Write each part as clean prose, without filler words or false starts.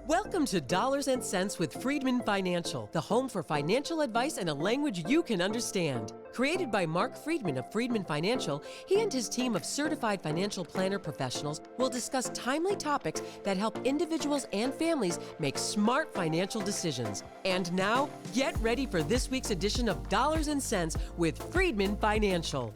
Welcome to Dollars and Cents with Freedman Financial, the home for financial advice in a language you can understand. Created by Marc Freedman of Freedman Financial, he and his team of certified financial planner professionals will discuss timely topics that help individuals and families make smart financial decisions. And now, get ready for this week's edition of Dollars and Cents with Freedman Financial.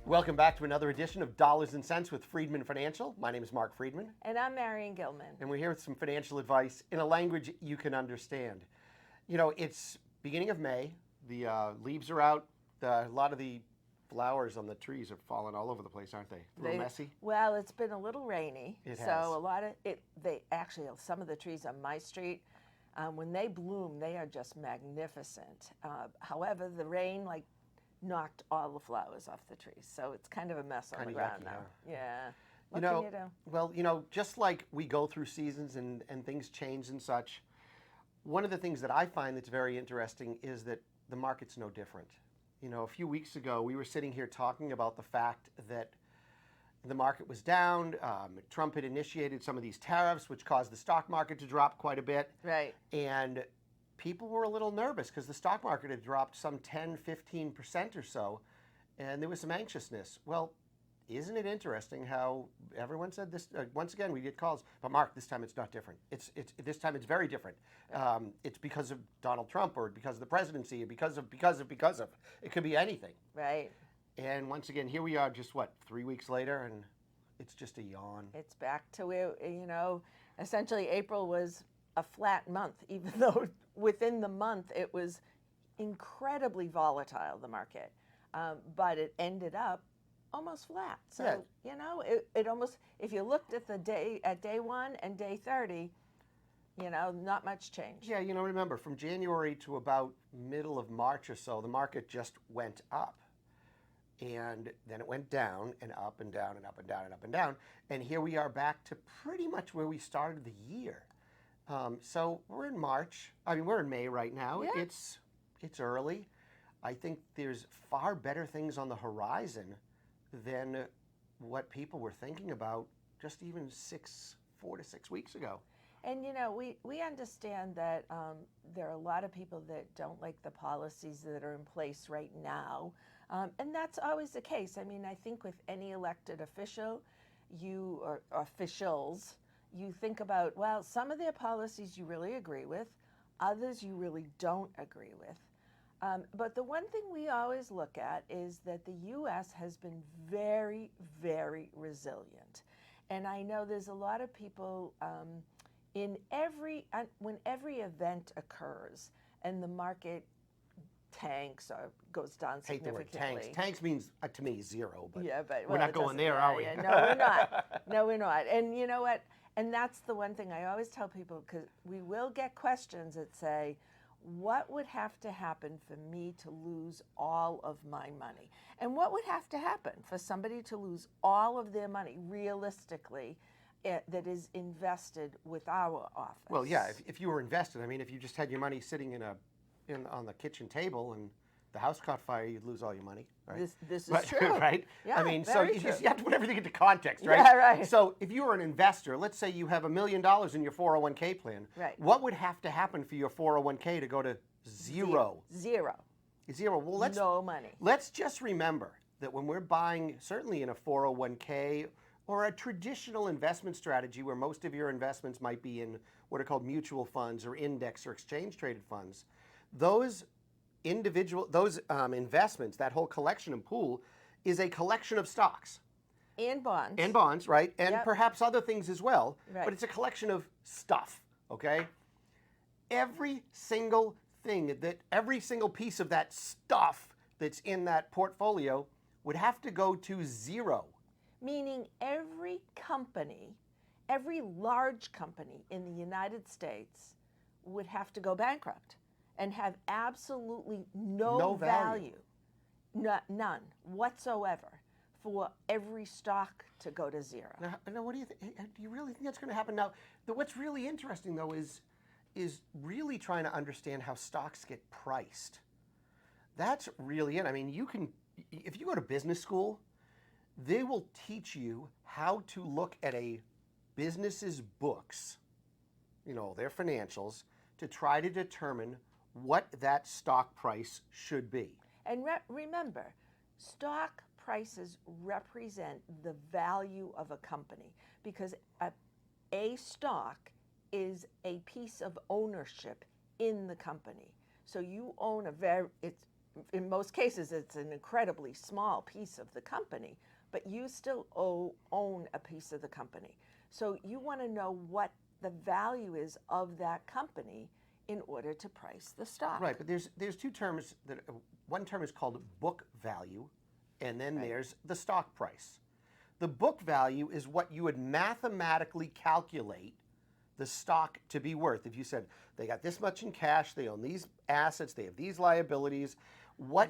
Welcome back to another edition of Dollars and Cents with Freedman Financial. My name is Marc Freedman. And I'm Marion Gilman. And we're here with some financial advice in a language you can understand. You know, it's beginning of May. The leaves are out. A lot of the flowers on the trees have fallen all over the place, aren't they? A little messy? Well, it's been a little rainy. It so has. a lot of it, some of the trees on my street, when they bloom, they are just magnificent. However, the rain, knocked all the flowers off the trees. So it's kind of a mess on the ground now. Yeah. What can you do? Well, just like we go through seasons and things change and such, one of the things that I find that's very interesting is that the market's no different. You know, a few weeks ago, we were sitting here talking about the fact that the market was down. Trump had initiated some of these tariffs, which caused the stock market to drop quite a bit. Right. And people were a little nervous because the stock market had dropped some 10, 15% or so, and there was some anxiousness. Well, isn't it interesting how everyone said this? Once again, we get calls, but Mark, this time it's not different. This time it's very different. It's because of Donald Trump, or because of the presidency, or because of. It could be anything. Right. And once again, here we are, just 3 weeks later, and it's just a yawn. It's back to where, essentially April was a flat month, even though within the month it was incredibly volatile, the market. But it ended up almost flat. So, it almost, if you looked at day one and day 30, not much change. Yeah, remember, from January to about middle of March or so, the market just went up. And then it went down and up and down and up and down and up and down. And here we are back to pretty much where we started the year. So we're in March. We're in May right now. Yeah. It's early. I think there's far better things on the horizon than what people were thinking about just even 4 to 6 weeks ago. And we understand that there are a lot of people that don't like the policies that are in place right now, and that's always the case. I think with any elected official, or officials, you think about, well, some of their policies you really agree with, others you really don't agree with. But the one thing we always look at is that the U.S. has been very, very resilient. And I know there's a lot of people when every event occurs and the market tanks or goes down significantly. Hate the word tanks. Tanks means, to me, zero. But yeah, but we're not going there, are we? Yeah, no, we're not. No, we're not. And you know what? And that's the one thing I always tell people, because we will get questions that say, what would have to happen for me to lose all of my money? And what would have to happen for somebody to lose all of their money, realistically, that is invested with our office? Well, yeah, if you were invested, if you just had your money sitting on the kitchen table and the house caught fire, you'd lose all your money, right? This is true. Right? Yeah, so you have to put everything into context, right? Yeah, right. So if you were an investor, let's say you have $1 million in your 401k plan, right. What would have to happen for your 401k to go to zero? Zero. Well, no money. Let's just remember that when we're buying, certainly in a 401k or a traditional investment strategy where most of your investments might be in what are called mutual funds or index or exchange traded funds, those investments, that whole collection and pool, is a collection of stocks. And bonds. And bonds, right? And yep. Perhaps other things as well. Right. But it's a collection of stuff, okay? Every single piece of that stuff that's in that portfolio would have to go to zero. Meaning every large company in the United States would have to go bankrupt and have absolutely no value. None whatsoever, for every stock to go to zero. Now, what do you think? Do you really think that's going to happen? Now, what's really interesting, though, is really trying to understand how stocks get priced. That's really it. If you go to business school, they will teach you how to look at a business's books, their financials, to try to determine what that stock price should be. And remember, stock prices represent the value of a company, because a stock is a piece of ownership in the company. So you own in most cases, it's an incredibly small piece of the company, but you still own a piece of the company. So you want to know what the value is of that company in order to price the stock. Right, but there's two terms. One term is called book value, and then there's the stock price. The book value is what you would mathematically calculate the stock to be worth. If you said they got this much in cash, they own these assets, they have these liabilities,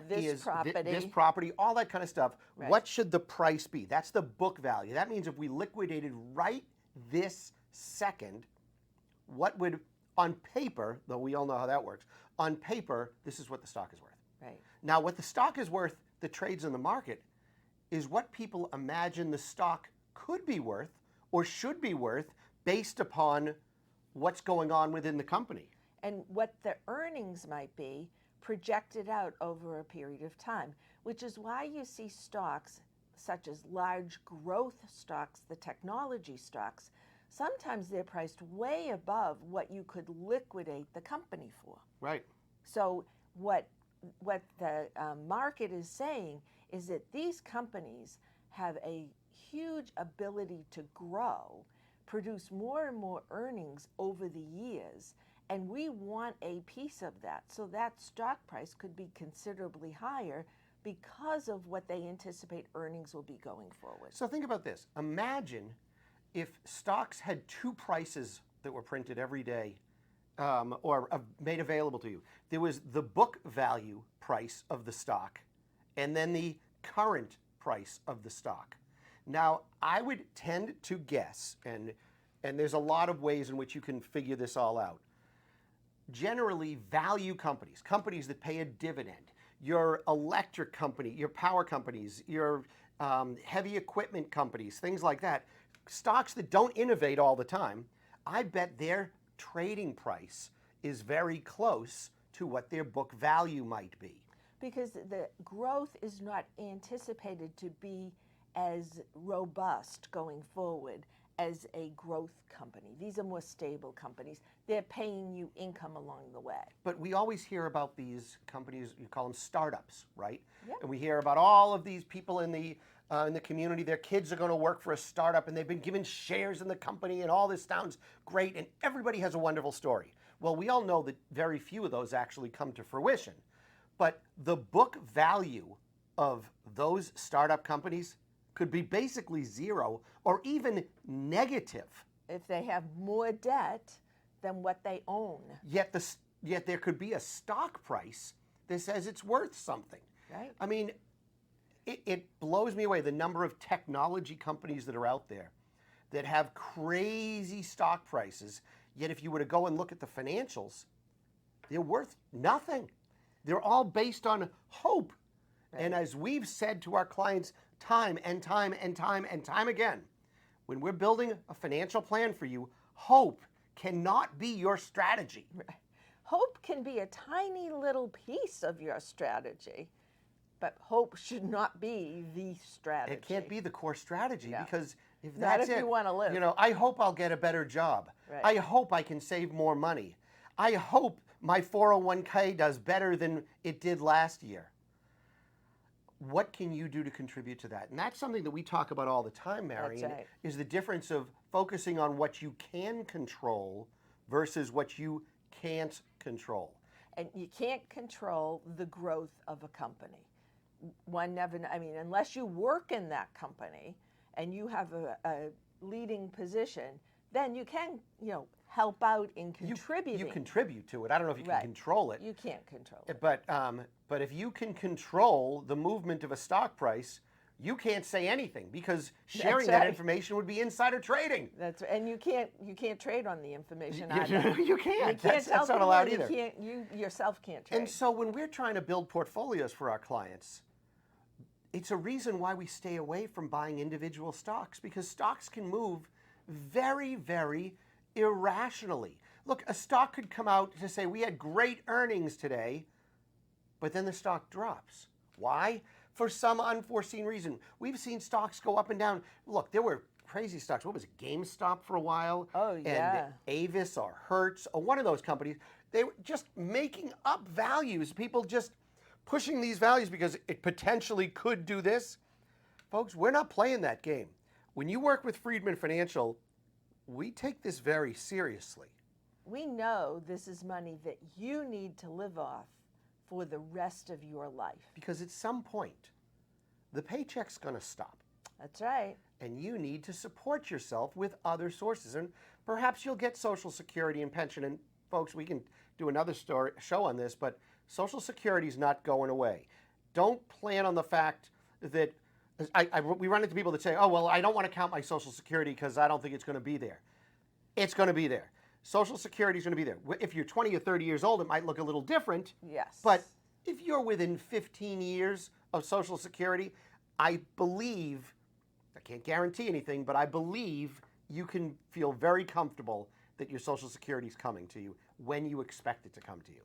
this property, all that kind of stuff, what should the price be? That's the book value. That means if we liquidated right this second, what would, on paper, though we all know how that works, on paper, this is what the stock is worth. Right. Now, what the stock is worth that trades in the market is what people imagine the stock could be worth or should be worth based upon what's going on within the company. And what the earnings might be projected out over a period of time, which is why you see stocks such as large growth stocks, the technology stocks, sometimes they're priced way above what you could liquidate the company for. Right. So what the market is saying is that these companies have a huge ability to grow, produce more and more earnings over the years, and we want a piece of that. So that stock price could be considerably higher because of what they anticipate earnings will be going forward. So think about this. Imagine if stocks had two prices that were printed every day or made available to you. There was the book value price of the stock and then the current price of the stock. Now, I would tend to guess, and there's a lot of ways in which you can figure this all out. Generally, value companies that pay a dividend, your electric company, your power companies, your heavy equipment companies, things like that, stocks that don't innovate all the time, I bet their trading price is very close to what their book value might be. Because the growth is not anticipated to be as robust going forward as a growth company. These are more stable companies. They're paying you income along the way. But we always hear about these companies, you call them startups, right? Yeah. And we hear about all of these people in the community, their kids are going to work for a startup and they've been given shares in the company and all this sounds great and everybody has a wonderful story. Well, we all know that very few of those actually come to fruition. But the book value of those startup companies could be basically zero or even negative. If they have more debt than what they own. Yet there could be a stock price that says it's worth something. Right. I mean, it blows me away the number of technology companies that are out there that have crazy stock prices, yet if you were to go and look at the financials, they're worth nothing. They're all based on hope. Right. And as we've said to our clients time and time and time and time again, when we're building a financial plan for you, hope cannot be your strategy. Right. Hope can be a tiny little piece of your strategy, but hope should not be the strategy. It can't be the core strategy because if not that's if you want to live. I hope I'll get a better job. Right. I hope I can save more money. I hope my 401k does better than it did last year. What can you do to contribute to that? And that's something that we talk about all the time, Marion, That's right. is the difference of focusing on what you can control versus what you can't control. And you can't control the growth of a company. One never, unless you work in that company and you have a leading position, then you can, help out in contributing. You contribute to it. I don't know if you can control it. You can't control it. But if you can control the movement of a stock price, you can't say anything because sharing that information would be insider trading. That's right. And you can't trade on the information either. You can't. That's not allowed either. You yourself can't trade. And so when we're trying to build portfolios for our clients, it's a reason why we stay away from buying individual stocks because stocks can move very, very irrationally. Look, a stock could come out to say we had great earnings today, but then the stock drops. Why? For some unforeseen reason. We've seen stocks go up and down. Look, there were crazy stocks. What was it, GameStop for a while? Oh, yeah. And Avis or Hertz or one of those companies. They were just making up values. People just pushing these values because it potentially could do this. Folks, we're not playing that game. When you work with Freedman Financial, we take this very seriously. We know this is money that you need to live off for the rest of your life. Because at some point, the paycheck's going to stop. That's right. And you need to support yourself with other sources. And perhaps you'll get Social Security and pension. And folks, we can do another show on this, but Social Security is not going away. Don't plan on the fact that we run into people that say, oh, well, I don't want to count my Social Security because I don't think it's going to be there. It's going to be there. Social Security is going to be there. If you're 20 or 30 years old, it might look a little different. Yes. But if you're within 15 years of Social Security, I believe, I can't guarantee anything, but I believe you can feel very comfortable that your Social Security is coming to you when you expect it to come to you.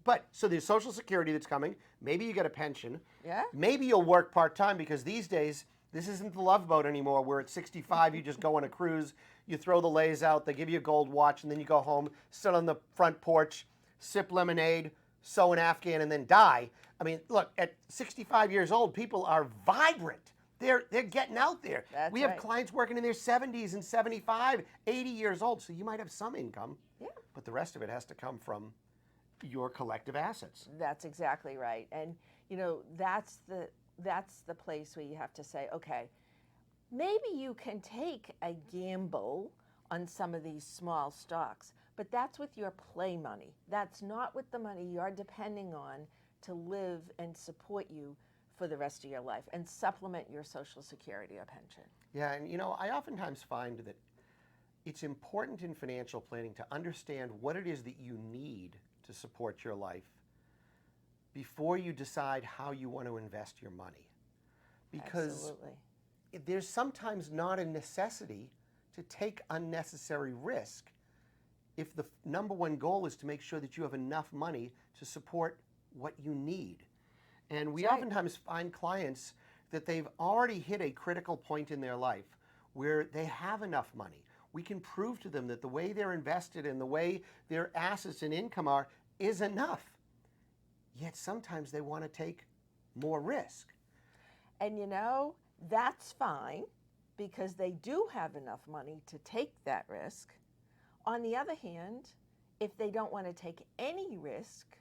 But, so there's Social Security that's coming. Maybe you get a pension. Yeah. Maybe you'll work part-time because these days, this isn't the Love Boat anymore where at 65 you just go on a cruise, you throw the lays out, they give you a gold watch, and then you go home, sit on the front porch, sip lemonade, sew an Afghan, and then die. I mean, look, at 65 years old, people are vibrant. They're getting out there. That's we have right. clients working in their 70s and 75, 80 years old, so you might have some income, Yeah. but the rest of it has to come from your collective assets. That's exactly right. And, you know, that's the place where you have to say, okay, maybe you can take a gamble on some of these small stocks, but that's with your play money. That's not with the money you're depending on to live and support you for the rest of your life and supplement your Social Security or pension. Yeah, and you know, I oftentimes find that it's important in financial planning to understand what it is that you need to support your life before you decide how you want to invest your money. Because Absolutely. there's sometimes not a necessity to take unnecessary risk if the number one goal is to make sure that you have enough money to support what you need. And we That's right. oftentimes find clients that they've already hit a critical point in their life where they have enough money. We can prove to them that the way they're invested and the way their assets and income are is enough. Yet sometimes they want to take more risk. And you know, that's fine because they do have enough money to take that risk. On the other hand, if they don't want to take any risk,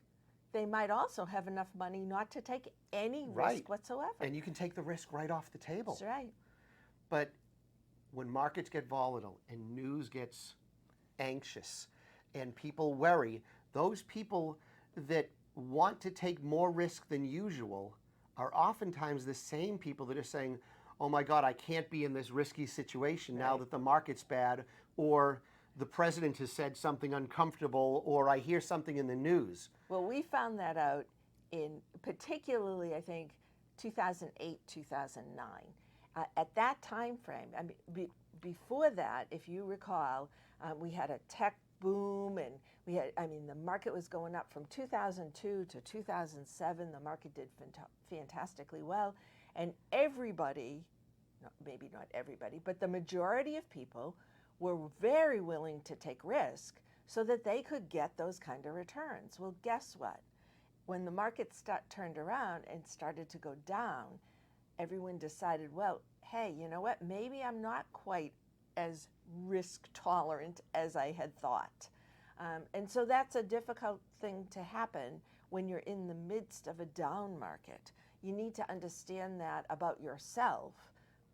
they might also have enough money not to take any risk whatsoever. And you can take the risk right off the table. That's right. But when markets get volatile and news gets anxious and people worry, those people that want to take more risk than usual are oftentimes the same people that are saying, oh my God, I can't be in this risky situation now that the market's bad, or the president has said something uncomfortable, or I hear something in the news. Well, we found that out in particularly, I think, 2008, 2009. At that time frame, I mean, before that, if you recall, we had a tech boom, and we had, I mean, the market was going up from 2002 to 2007. The market did fantastically well, and everybody, maybe not everybody, but the majority of people were very willing to take risk so that they could get those kind of returns. Well, guess what? When the market turned around and started to go down, everyone decided, well, hey, you know what? Maybe I'm not quite as risk tolerant as I had thought. And so that's a difficult thing to happen when you're in the midst of a down market. You need to understand that about yourself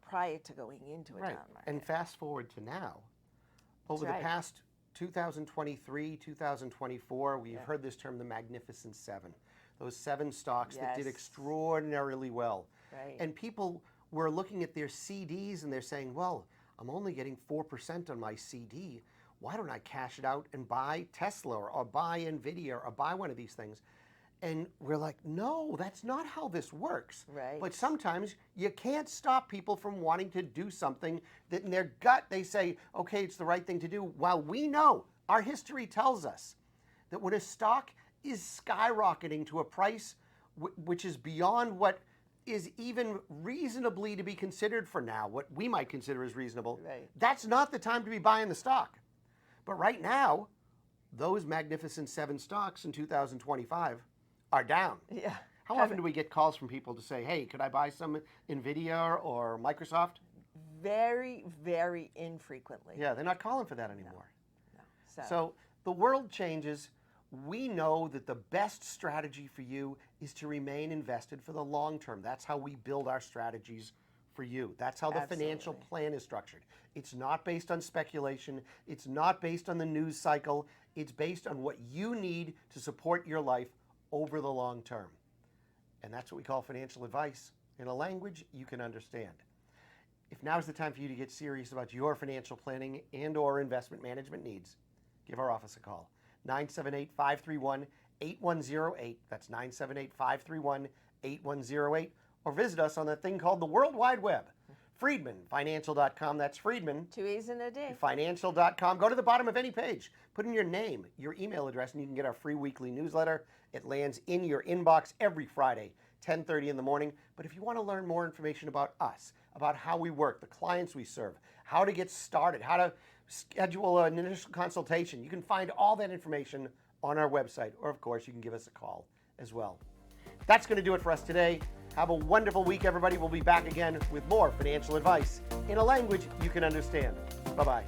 prior to going into a down market. And fast forward to now. Over the past 2023, 2024, we've heard this term, the Magnificent Seven. Those 7 stocks that did extraordinarily well. Right. And people were looking at their CDs and they're saying, well, I'm only getting 4% on my CD. Why don't I cash it out and buy Tesla or buy NVIDIA or buy one of these things? And we're like, no, that's not how this works. Right. But sometimes you can't stop people from wanting to do something that in their gut they say, okay, it's the right thing to do. While we know, our history tells us that when a stock is skyrocketing to a price which is beyond what is even reasonably to be considered for now, what we might consider as reasonable, Right. that's not the time to be buying the stock. But right now, those magnificent 7 stocks in 2025 are down. Yeah. How often do we get calls from people to say, hey, could I buy some NVIDIA or Microsoft? Very, very infrequently. Yeah, they're not calling for that anymore. No. So the world changes. We know that the best strategy for you is to remain invested for the long term. That's how we build our strategies for you. That's how the financial Absolutely. plan is structured. It's not based on speculation. It's not based on the news cycle. It's based on what you need to support your life over the long term. And that's what we call financial advice in a language you can understand. If now's the time for you to get serious about your financial planning and or investment management needs, give our office a call. 978-531-8108. That's 978-531-8108. Or visit us on that thing called the World Wide Web. FreedmanFinancial.com. That's Freedman. 2 E's and a D. Financial.com. Go to the bottom of any page. Put in your name, your email address, and you can get our free weekly newsletter. It lands in your inbox every Friday, 10:30 in the morning. But if you want to learn more information about us, about how we work, the clients we serve, how to get started, how to schedule an initial consultation, you can find all that information on our website. Or, of course, you can give us a call as well. That's going to do it for us today. Have a wonderful week, everybody. We'll be back again with more financial advice in a language you can understand. Bye-bye.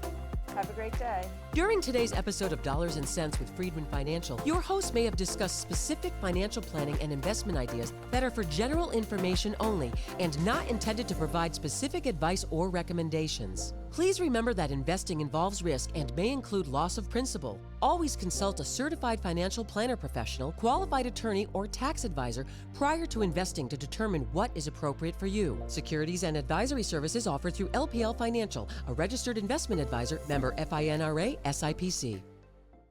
Have a great day. During today's episode of Dollars and Cents with Freedman Financial, your host may have discussed specific financial planning and investment ideas that are for general information only and not intended to provide specific advice or recommendations. Please remember that investing involves risk and may include loss of principal. Always consult a certified financial planner professional, qualified attorney, or tax advisor prior to investing to determine what is appropriate for you. Securities and advisory services offered through LPL Financial, a registered investment advisor, member FINRA, SIPC.